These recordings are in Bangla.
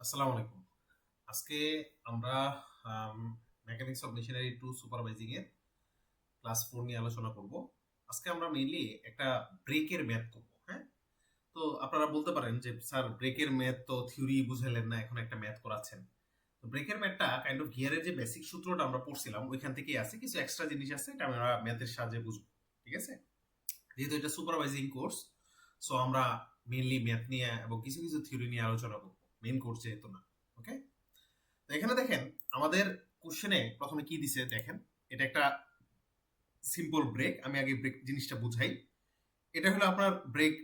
আসসালামু আলাইকুম। আজকে আমরা মেকানিক্স অফ মেশিনারি 2 সুপারভাইজিং এর ক্লাস 4 নিয়ে আলোচনা করব। আজকে আমরা মেইনলি একটা ব্রেকের ম্যাথ করব, হ্যাঁ? তো আপনারা বলতে পারেন যে স্যার ব্রেকের ম্যাথ তো থিওরি বুঝালেন না, এখন একটা ম্যাথ করাচ্ছেন। তো ব্রেকের ম্যাথটা কাইন্ড অফ গিয়ারের যে বেসিক সূত্রটা আমরা পড়ছিলাম ওইখান থেকেই আছে, কিছু এক্সট্রা জিনিস আছে এটা আমরা ম্যাথের সাহায্যে বুঝবো। ঠিক আছে? যেহেতু এটা সুপারভাইজিং কোর্স, সো আমরা মেইনলি ম্যাথ নিয়ে এবং কিছু কিছু থিওরি নিয়ে আলোচনা করব। মেইন কোর্স যেহেতু না। ওকে? তো এখানে দেখেন আমাদের কোশ্চেনে প্রথমে কি দিছে দেখেন। এটা একটা সিম্পল ব্রেক। আমি আগে ব্রেক জিনিসটা বুঝাই। এটা হলো আপনার ব্রেক,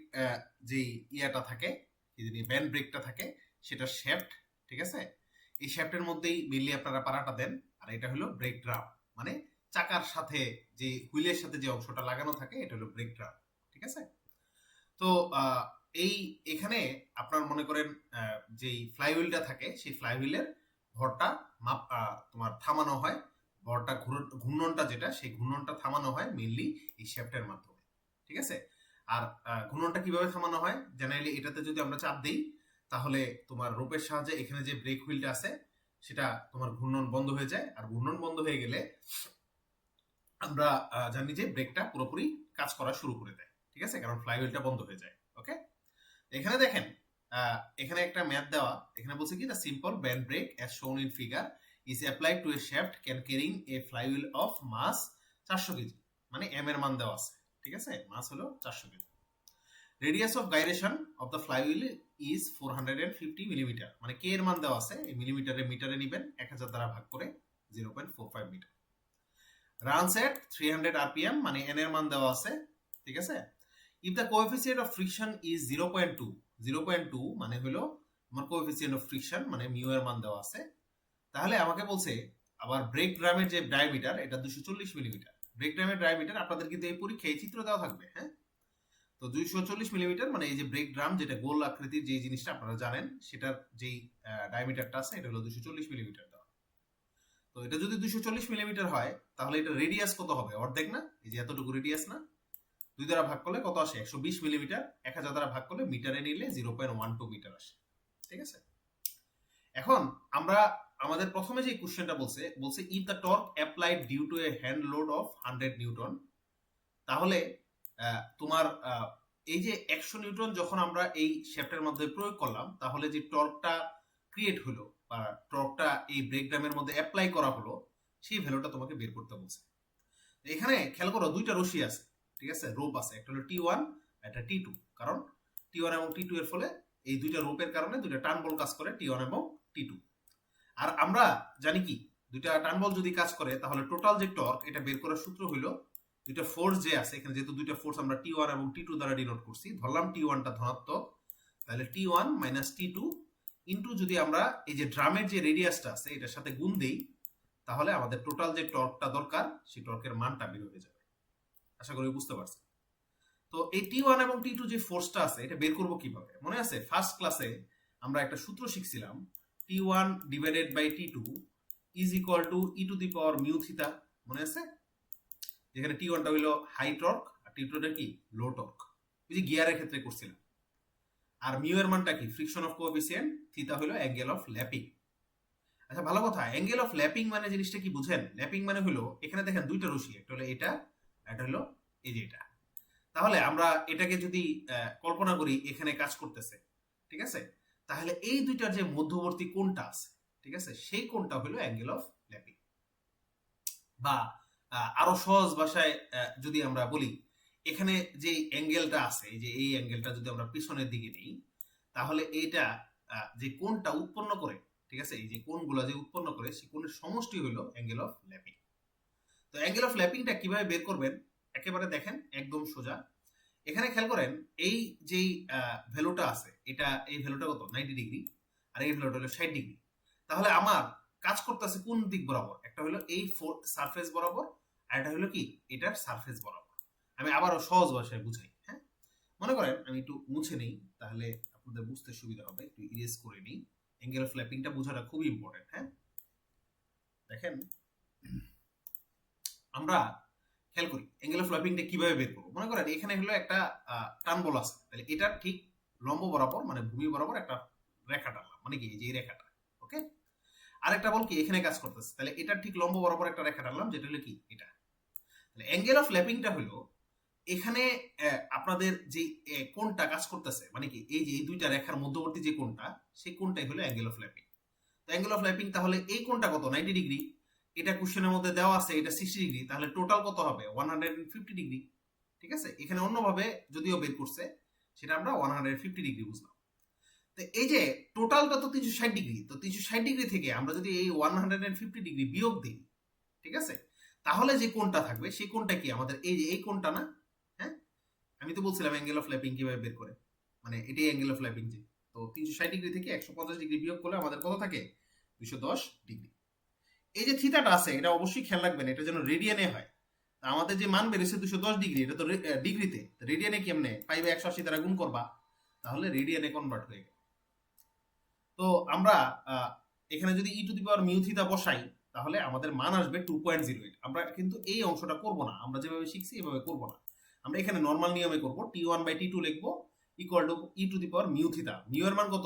যে ইয়াটা থাকে, কি জানি ব্যান্ড ব্রেকটা থাকে, সেটা শ্যাফট। ঠিক আছে? এই শ্যাফটের মধ্যেই মেইনলি আপনারা পারাটা দেন। আর এটা হলো ব্রেক ড্রাম, মানে চাকার সাথে যে হুইলের সাথে যে অংশটা লাগানো থাকে এটা হলো ব্রেক ড্রাম। ঠিক আছে? তো আহ, এই এখানে আপনার মনে করেন যেই ফ্লাইহুইলটা থাকে সেই ফ্লাইহুইলের ভরটা তোমার থামানো হয়। ভরটা ঘূর্ণনটা যেটা, সেই ঘূর্ণনটা থামানো হয় মেইনলি এই শ্যাফটের মাধ্যমে। ঠিক আছে? আর ঘূর্ণনটা কিভাবে থামানো হয়, জেনারেলি এটাতে যদি আমরা চাপ দিই তাহলে তোমার রোপের সাহায্যে এখানে যে ব্রেক হুইলটা আছে সেটা তোমার ঘূর্ণন বন্ধ হয়ে যায়। আর ঘূর্ণন বন্ধ হয়ে গেলে আমরা জানি যে ব্রেকটা পুরোপুরি কাজ করা শুরু করে দেয়। ঠিক আছে? কারণ ফ্লাইহুইলটা বন্ধ হয়ে যায়। ওকে? এখানে দেখেন, এখানে একটা ম্যাথ দেওয়া। এখানে বলছে কি, the simple band brake as shown in figure is applied to a shaft can carrying a flywheel of mass 400 KG. মানে এম এর মান দেওয়া আছে। ঠিক আছে? মাস হলো 400 KG. Radius of gyration of the flywheel is 450 millimetre. মানে কে এর মান দেওয়া আছে, এই মিলিমিটারে মিটারে নিবেন, 1000 দ্বারা ভাগ করে 0.45 মিটার। রানস এট 300 আরপিএম, মানে এন এর মান দেওয়া আছে। ঠিক আছে? If the coefficient of friction is 0.2, 0.2 মানে হলো আমার কোএফিসিয়েন্ট অফ ফ্রিকশন, মানে মিউ এর মান দেওয়া আছে। তাহলে আমাকে বলছে আবার ব্রেক ড্রামের যে ডায়ামিটার এটা 240 মিলিমিটার। ব্রেক ড্রামের ডায়ামিটার আপনাদের কিন্তু এই পরীক্ষায় চিত্র দেওয়া থাকবে, হ্যাঁ? তো 240 মিলিমিটার মানে এই যে ব্রেক ড্রাম, যেটা গোল আকৃতির যে জিনিসটা আপনারা জানেন, সেটার যেই ডায়ামিটারটা আছে এটা হলো 240 মিলিমিটার দেওয়া। তো এটা যদি 240 মিলিমিটার হয় তাহলে এটা রেডিয়াস কত হবে? অর্ধেক না? এই যে এতটুকু রেডিয়াস না? 2 দ্বারা ভাগ করলে কত আসে? 120 মিলিমিটার। 1000 দ্বারা ভাগ করলে মিটারে নিলে 0.12 মিটার আসে। ঠিক আছে? এখন আমরা আমাদের প্রথমে যে কোশ্চেনটা বলছে, if the torque applied due to a hand load of 100 newton, তাহলে তোমার এই যে 100 নিউটন যখন আমরা এই শ্যাফটের মধ্যে প্রয়োগ করলাম, তাহলে যে টর্কটা ক্রিয়েট হলো বা টর্কটা এই ব্রেকডামের মধ্যে অ্যাপ্লাই করা হলো, সেই ভ্যালুটা তোমাকে বের করতে বলছে। এখানে খেয়াল করো, দুইটা রশি আছে। ঠিক আছে? রোপ আছে, একটা হলো T1, একটা T2। কারণ T1 এবং T2 এর ফলে এই দুইটা রোপের কারণে দুইটা টান বল কাজ করে, T1 এবং T2। আর আমরা জানি কি, দুইটা টান বল যদি কাজ করে তাহলে টোটাল যে টর্ক এটা বের করার সূত্র হলো, দুইটা ফোর্স যে আছে এখানে, যেহেতু দুইটা ফোর্স আমরা T1 এবং T2 দ্বারা ডিনোট করছি, ধরলাম T1 টা ধনাত্মক, তাহলে T1 মাইনাস T2 ইন্টু যদি আমরা এই যে ড্রামের যে রেডিয়াসটা আছে এটার সাথে গুণ দেই, তাহলে আমাদের টোটাল যে টর্কটা দরকার সেই টর্কের মানটা বের হয়ে যাবে। আশা করি বুঝতে পারছেন। তো এই T1 এবং T2 যে ফোর্সটা আছে এটা বের করব কিভাবে? মনে আছে ফার্স্ট ক্লাসে আমরা একটা সূত্র শিখছিলাম, T1 divided by T2 is equal to e to the power mu theta. মনে আছে? যেখানে T1 টা হলো হাই টর্ক আর T2 টা কি লো টর্ক। ওই যে গিয়ারের ক্ষেত্রে করছিলাম। আর মিউ এর মানটা কি? Friction of coefficient. থিটা হলো অ্যাঙ্গেল অফ ল্যাপিং। আচ্ছা, ভালো কথা, অ্যাঙ্গেল অফ ল্যাপিং মানে জিনিসটা কি বুঝেন? ল্যাপিং মানে হলো এখানে দেখেন দুইটা রশি, একটা হলো এটা, একটা হলো এই যে এটা। তাহলে আমরা এটাকে যদি কল্পনা করি এখানে কাজ করতেছে, ঠিক আছে? তাহলে এই দুইটার যে মধ্যবর্তী কোণটা আছে, ঠিক আছে, সেই কোণটা হলো অ্যাঙ্গেল অফ ল্যাপিং। বা আরো সহজ ভাষায় যদি আমরা বলি, এখানে যে অ্যাঙ্গেলটা আছে, এই যে এই অ্যাঙ্গেলটা যদি আমরা পিছনের দিকে নিই, তাহলে এইটা যে কোণটা উৎপন্ন করে, ঠিক আছে, এই যে কোণগুলো যে উৎপন্ন করে সেই কোণের সমষ্টি হলো অ্যাঙ্গেল অফ ল্যাপিং। তো অ্যাঙ্গেল অফ ল্যাপিংটা কিভাবে বের করবেন একেবারে দেখেন, একদম সোজা। এখানে খেয়াল করেন, এই যেই ভ্যালুটা আছে, এটা এই ভ্যালুটা কত? 90 ডিগ্রি। আর এই ভ্যালুটা হলো 60 ডিগ্রি। তাহলে আমার কাজ করতেছে কোন দিক বরাবর? একটা হলো এই সারফেস বরাবর, আর এটা হলো কি এটার সারফেস বরাবর। আমি আবারও সহজ ভাষায় বুঝাই, হ্যাঁ? মনে করেন আমি একটু মুছে নেই, তাহলে আপনাদের বুঝতে সুবিধা হবে। একটু ইরেজ করে নিই। অ্যাঙ্গেল অফ ল্যাপিংটা বোঝাটা খুবই ইম্পর্টেন্ট, হ্যাঁ? দেখেন, আমরা খেয়াল করি অ্যাঙ্গেল অফ ল্যাপিংটা কিভাবে বের করবো। মনে করেন এখানে হলো একটা টান বল আছে, তাহলে এটা ঠিক লম্ব বরাবর মানে ভূমি বরাবর একটা রেখা টানলাম। মানে কি এই যে এই রেখাটা। ওকে, আরেকটা বল কি এখানে কাজ করতেছে, তাহলে এটা ঠিক লম্ব বরাবর একটা রেখা টানলাম, যেটা হলো কি এটা। তাহলে অ্যাঙ্গেল অফ ল্যাপিংটা হলো এখানে আপনাদের যে কোণটা কাজ করতেছে, মানে কি এই যে এই দুইটা রেখার মধ্যবর্তী যে কোণটা, সেই কোণটাই হলো অ্যাঙ্গেল অফ ল্যাপিং। তো অ্যাঙ্গেল অফ ল্যাপিং তাহলে এই কোণটা কত, 90 ডিগ্রি। এটা কোশ্চেনের মধ্যে দেওয়া আছে এটা 60 ডিগ্রি, তাহলে টোটাল কত হবে 150 ডিগ্রি। ঠিক আছে, এখানে অন্যভাবে যদিও বের করছে, সেটা আমরা 150 ডিগ্রি বুঝলাম। তো এই যে টোটালটা তো 360 ডিগ্রি, তো 360 ডিগ্রি থেকে আমরা যদি এই 150 ডিগ্রি বিয়োগ দিই, ঠিক আছে, তাহলে যে কোণটা থাকবে সেই কোণটা কি আমাদের এই যে এই কোণটা না। হ্যাঁ, আমি তো বলছিলাম অ্যাঙ্গেল অফ ল্যাপিং কিভাবে বের করে, মানে এটাই অ্যাঙ্গেল অফ ল্যাপিং। যে তো 360 ডিগ্রি থেকে 150 ডিগ্রি বিয়োগ করলে আমাদের কত থাকে, 210 ডিগ্রি। এই যে থিতাটা আছে এটা অবশ্যই খেয়াল রাখবেন, এটা যেন রেডিয়ানে হয়। আমাদের যে মান বেড়েছে 210 ডিগ্রি, এটা তো ডিগ্রিতে, রেডিয়ানে কেমনে পাইবে, 180 দ্বারা গুণ করবা, তাহলে রেডিয়ানে কনভার্ট হয়ে গেল। তো আমরা এখানে যদি e to the power mu theta বসাই, তাহলে আমাদের মান আসবে 2.08। আমরা কিন্তু এই অংশটা করব না, আমরা যেভাবে শিখছি এভাবে করব না, আমরা এখানে নর্মাল নিয়মে করব। t1/t2 লিখবো equal to e to the power mu theta. Mu এর মান কত,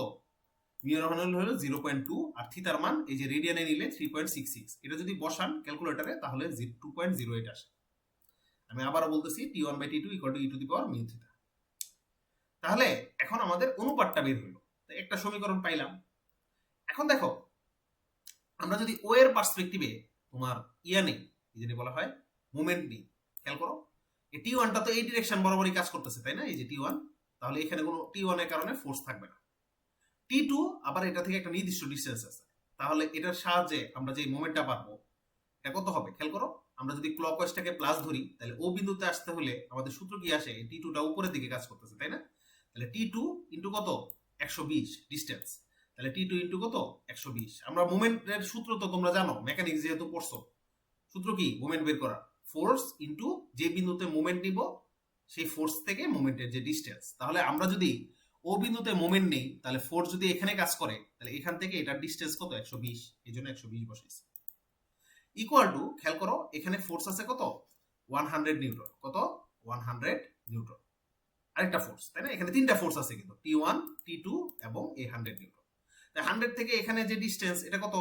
মিউ এর মান হলো 0.2, আর থিতার মান এই যে রেডিয়ানে নিলে 3.66। এটা যদি বসান ক্যালকুলেটরে তাহলে 2.08 আসে। আমি আবারও বলতেছি t1/t2 equal to e to the power mu theta. তাহলে এখন আমাদের অনুপাতটা বের হলো, একটা সমীকরণ পাইলাম। এখন দেখো আমরা যদি ও এর পার্সপেক্টিভে তোমার নেই, যেটা বলা হয় মোমেন্ট নেই, খেয়াল করো এই টি1টা তো এই ডিরেকশন বরাবরই কাজ করতেছে, তাই না, এই যে টি1, তাহলে এখানে কোনো টি1 এর কারণে ফোর্স থাকবে না। টি2 আবার এটা থেকে একটা নির্দিষ্ট ডিস্টেন্স আছে, তাহলে এটার সাহায্যে আমরা যে মোমেন্টটা পাবো এটা কত হবে, খেয়াল করো। আমরা যদি ক্লকওয়াইজটাকে প্লাস ধরি, তাহলে ও বিন্দুতে আসতে হলে আমাদের সূত্র কি আসে, টি2টা উপরের দিকে কাজ করতেছে, তাই না। তাহলে টি2 ইন্টু কত, 120 ডিস্টেন্স, তাহলে টি2 ইন্টু কত, 120। আমরা মোমেন্টের সূত্র তো তোমরা জানো, মেকানিক্স যেহেতু পড়ছো, সূত্র কি মোমেন্ট বের করা, ফোর্স ইন্টু যে বিন্দুতে মোমেন্ট নিব সেই ফোর্স থেকে মোমেন্টের যে ডিস্টেন্স। তাহলে আমরা যদি ও বিন্দুতে মোমেন্ট নেই, তাহলে ফোর্স যদি এখানে কাজ করে, তাহলে এখান থেকে এটার ডিস্টেন্স কত, 120, এই জন্য 120 বসাইছি। ইকুয়াল টু, খেয়াল করো এখানে ফোর্স আছে কত, 100 নিউটন, কত 100 নিউটন। আরেকটা ফোর্স, তাই না, এখানে তিনটা ফোর্স আছে কিন্তু, টি1, টি2 এবং এই 100 নিউটন। 100 থেকে এখানে যে ডিস্টেন্স এটা কত,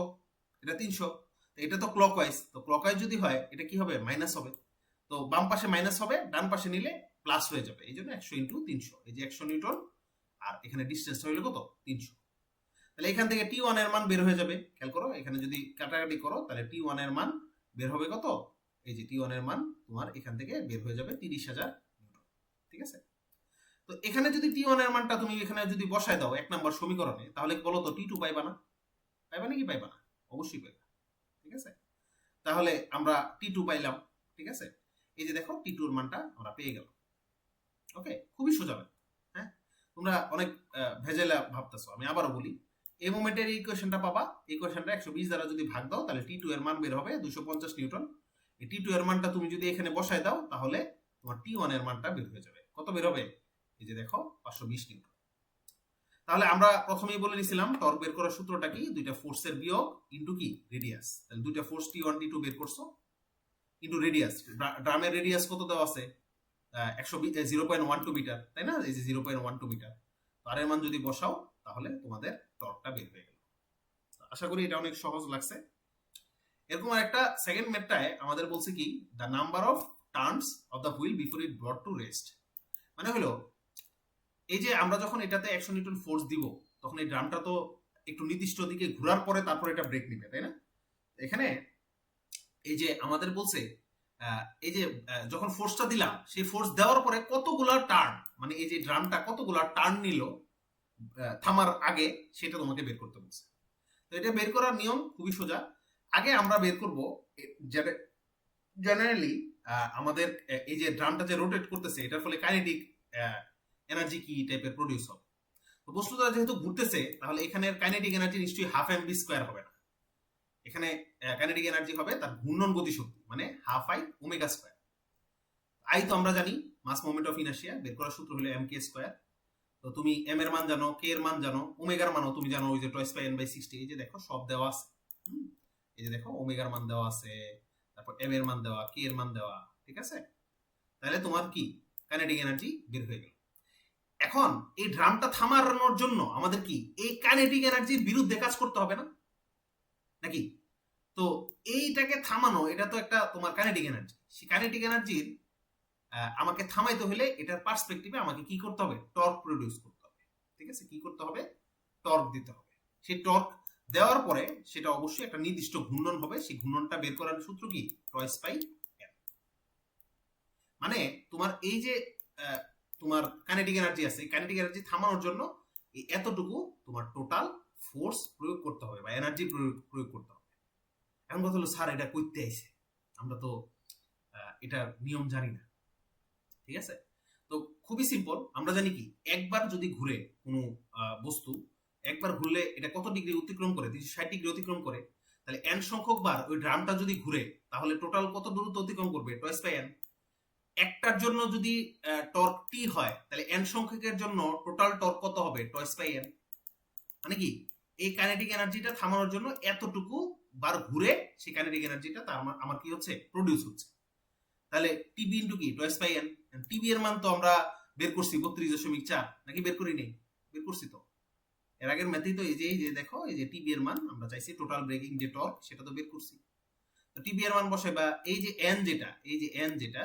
এটা 300। এটা তো ক্লকওয়াইজ, তো ক্লকওয়াইজ যদি হয় এটা কি হবে, মাইনাস হবে। তো বাম পাশে মাইনাস হবে, ডান পাশে নিলে প্লাস হয়ে যাবে, এই জন্য 100 ইন্টু 300, এই যে 100 নিউটন, আর এখানে ডিস্টেন্স হইলো কত, 300। তাহলে এখান থেকে টি1 এর মান বের হয়ে যাবে, খেয়াল করো এখানে যদি কাটাকাটি করো, তাহলে টি1 এর মান বের হবে কত, এই যে টি1 এর মান তোমার এখান থেকে বের হয়ে যাবে 30,000 নিউটন। ঠিক আছে, তো এখানে যদি টি1 এর মানটা তুমি এখানে যদি বসায় দাও 1 নম্বর সমীকরণে, তাহলে বলো তো টি2 পাইবা না, পাইবা নাকি পাইবা না, অবশ্যই পাইবা। ঠিক আছে, তাহলে আমরা টি2 পাইলাম। ঠিক আছে, এই যে দেখো টি2 এর মানটা আমরা পেয়ে গেলাম। ওকে, খুবই সোজা। হ্যাঁ, তোমরা অনেক ভেজেলা ভাবতেছো, আমি আবারও বলি, এই মোমেন্টের ইকুয়েশনটা পাবা, ইকুয়েশনটা 120 দ্বারা যদি ভাগ দাও, তাহলে টি2 এর মান বের হবে 250 নিউটন। এই টি2 এর মানটা তুমি যদি এখানে বসায় দাও, তাহলে তোমার টি1 এর মানটা বের হয়ে যাবে, কত বের হবে, এই যে দেখো 520 নিউটন। তাহলে আমরা প্রথমেই বলে নিছিলাম টর্ক বের করার সূত্রটা কি, দুইটা ফোর্সের বিয়োগ ইনটু কি, রেডিয়াস। তাহলে দুইটা ফোর্স টি1 টি2 বের করছো ইনটু রেডিয়াস। ড্রামের রেডিয়াস কত দেওয়া আছে, 0.12 মিটার, তাই না, এই যে 0.12 মিটার। আর এর মান যদি বসাও, তাহলে তোমাদের টর্কটা বের হয়ে গেল। আশা করি এটা অনেক সহজ লাগছে। এরকম একটা সেকেন্ড ম্যাথটায় আমাদের বলছে কি, the number of turns of the wheel before it ব্রট to rest. মানে হলো এই যে আমরা যখন এটাতে 100 নিউটন ফোর্স দিব, তখন এই ড্রামটা তো একটু নির্দিষ্ট দিকে ঘোরার পরে তারপর এটা ব্রেক নিবে, তাই না। এখানে এই যে আমাদের বলছে এই যে যখন ফোর্সটা দিলাম, সেই ফোর্স দেওয়ার পরে কতগুলা টার্ন, মানে এই যে ড্রামটা কতগুলা টার্ন নিল থামার আগে, সেটা তোমাকে বের করতে বলছে। তো এটা বের করার নিয়ম খুবই সোজা। আগে আমরা বের করব জেনারেলি আমাদের এই যে ড্রামটা যে রোটেট করতেছে, এটার ফলে কাইনেটিক এনার্জি কি টাইপের প্রডিউস হবে। তো বস্তুটা যেহেতু ঘুরতেছে, তাহলে এখানের কাইনেটিক এনার্জি নিশ্চয়ই হাফ এম বি স্কোয়ার হবে না, এখানে কাইনেটিক এনার্জি হবে তার ঘূর্ণন গতিশক্তি, মানে half I omega square. I তো আমরা জানি মাস মোমেন্ট অফ ইনার্শিয়া, বের করার সূত্র হলো এম কে স্কোয়ার। তো তুমি এম এর মান জানো, কে এর মান জানো, ওমেগার মানও তুমি জানো, ওই যে টয়েস বাই এন বাই 60। এই যে দেখো সব দেওয়া আছে, এই যে দেখো ওমেগার মান দেওয়া আছে, তারপর এম এর মান দেওয়া, কে এর মান দেওয়া। ঠিক আছে, তাহলে তোমার কি কাইনেটিক এনার্জি বের হয়ে গেল। এখন এই ড্রামটা থামানোর জন্য আমাদের কি এই কাইনেটিক এনার্জির বিরুদ্ধে কাজ করতে হবে না, নাকি? তো এইটাকে থামানো, এটা তো একটা তোমার কাইনেটিক এনার্জি। সেই কাইনেটিক এনার্জির আমাকে থামাইতে হলে এটার পার্সপেক্টিভে আমাকে কি করতে হবে? টর্ক প্রডিউস করতে হবে। ঠিক আছে, কি করতে হবে? টর্ক দিতে হবে। সেই টর্ক দেওয়ার পরে সেটা অবশ্যই একটা নির্দিষ্ট ঘূর্ণন হবে। সেই ঘূর্ণনটা বের করার সূত্র কি? Twice pi N. মানে তোমার এই যে তোমার কাইনেটিক এনার্জি আছে, কাইনেটিক এনার্জি থামানোর জন্য এই এতটুকু তোমার টোটাল ফোর্স প্রয়োগ করতে হবে বা এনার্জি প্রয়োগ করতে হবে। এখন কথা হলো, স্যার এটা করতে আইছে, আমরা তো এটা নিয়ম জানি না। ঠিক আছে, তো খুবই সিম্পল। আমরা জানি কি, একবার যদি ঘুরে কোনো বস্তু, একবার ঘুরলে এটা কত ডিগ্রি অতিক্রম করে? 360 ডিগ্রি অতিক্রম করে। তাহলে এন সংখ্যক বার ওই ড্রামটা যদি ঘুরে, তাহলে টোটাল কত দূরত্ব অতিক্রম করবে? টয়েস বাই এন। একটার জন্য যদি টর্ক টি হয়, তাহলে এন সংখ্যকের জন্য টোটাল টর্ক কত হবে? টয়েস বাই এন। মানে কি, এই কাইনেটিক এনার্জিটা থামানোর জন্য এতটুকু বার ঘুরে সেই কাইনেটিক এনার্জিটা তার আমার কি হচ্ছে? প্রডিউস হচ্ছে। তাহলে টিবি ইন্টু কি? টয়েস বাই এন। টিবি এর মান তো আমরা বের করছি 32.4, নাকি বের করি নেই? বের করছি তো। এর আগের ম্যাথেই তো এই যে দেখো, এই যে টিবি এর মান আমরা চাইছি টোটাল ব্রেকিং যে টর্ক, সেটা তো বের করছি। তো টিবি এর মান বসাই, বা এই যে এন যেটা, এই যে এন যেটা,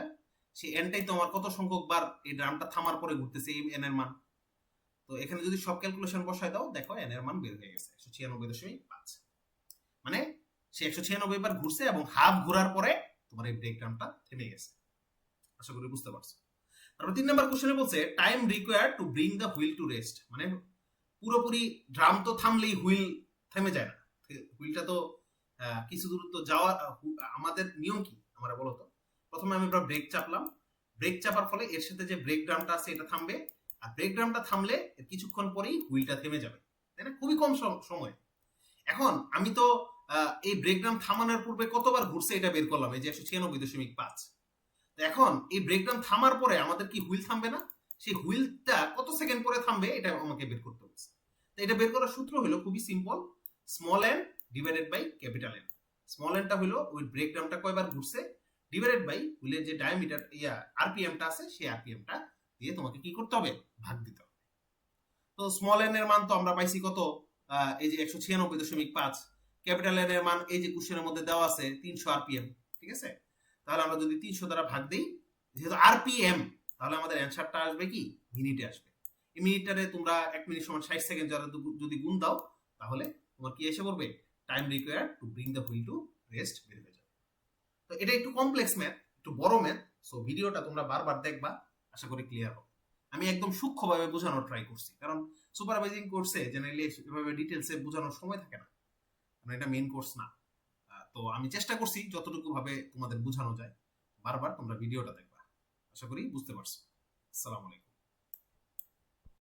সেই এনটাই তো আমার কত সংখ্যক বার এই ড্রামটা থামার পরে ঘুরতেছে, এই এন এর মান। তো এখানে যদি সব ক্যালকুলেশন বসায় দাও, দেখো এন এর মান বের হয়ে গেছে 196.5। মানে সে 196 বার ঘুরছে এবং হাফ ঘোরার পরে তোমার এই ব্রেক ড্রামটা থেমে গেছে। আশা করি বুঝতে পারছো। তারপর 3 নাম্বার কোশ্চেনে বলছে time required to bring the wheel to rest. মানে পুরোপুরি ড্রাম তো থামলেই হুইল থেমে যায় না। হুইলটা তো কিছু দূরত্ব যাওয়া, আমাদের নিয়ম কি আমরা বলো তো? প্রথমে আমি ব্রেক চাপলাম, ব্রেক চাপার ফলে এর সাথে যে ব্রেক ড্রামটা আছে এটা থামবে, আর ব্রেক ড্রামটা থামলে এর কিছুক্ষণ পরেই হুইলটা থেমে যাবে, তাই না? খুবই কম সময়। এখন আমি তো এই ব্রেক ড্রাম থামানোর পূর্বে কতবার ঘুরছে এটা বের করলাম, এই যে 196.5। এখন এই ব্রেকডাউন থামার পরে আমাদের কি হুইল থামবে না? সেই হুইলটা কত সেকেন্ড পরে থামবে এটা আমাকে বের করতে হবে। তো এটা বের করার সূত্র হলো খুবই simple, small N divided by capital N. Small এনটা হলো ওই ব্রেকডাউনটা কয়বার ঘুরছে, ডিভাইডেড বাই হুইলের যে ডায়ামিটার আরপিএমটা আছে, সেই আরপিএমটা দিয়ে তোমাকে কি করতে হবে? ভাগ দিতে হবে। তো স্মল এন এর মান তো আমরা পাইছি কত? এই যে 196.5। ক্যাপিটাল এন এর মান এই যে কোশ্চেনের মধ্যে দেওয়া আছে 300 আরপিএম। ঠিক আছে, তাহলে আমরা যদি 300 দ্বারা ভাগ দিই, যেহেতু আরপিএম, তাহলে আমাদের অ্যান্সারটা আসবে কি? মিনিটে আসবে। এই মিনিটটারে তোমরা 1 মিনিট সমান 60 সেকেন্ড যদি গুণ দাও, তাহলে তোমার কি এসে পড়বে? Time required to bring the wheel to rest বের হয়ে যাবে। তো এটা একটু কমপ্লেক্স ম্যাথ, একটু বড় ম্যাথ। সো ভিডিওটা তোমরা বারবার দেখবা, আশা করি ক্লিয়ার হবে। আমি একদম সূক্ষ্মভাবে বোঝানোর ট্রাই করছি, কারণ সুপারভাইজিং কোর্সে জেনারেলি এভাবে ডিটেলসে বোঝানোর সময় থাকে না, কারণ এটা মেইন কোর্স না। তো আমি চেষ্টা করছি যতটুকু ভাবে তোমাদের বোঝানো যায়। বারবার তোমরা ভিডিওটা দেখবা, আশা করি বুঝতে পারছো। আসসালামু আলাইকুম।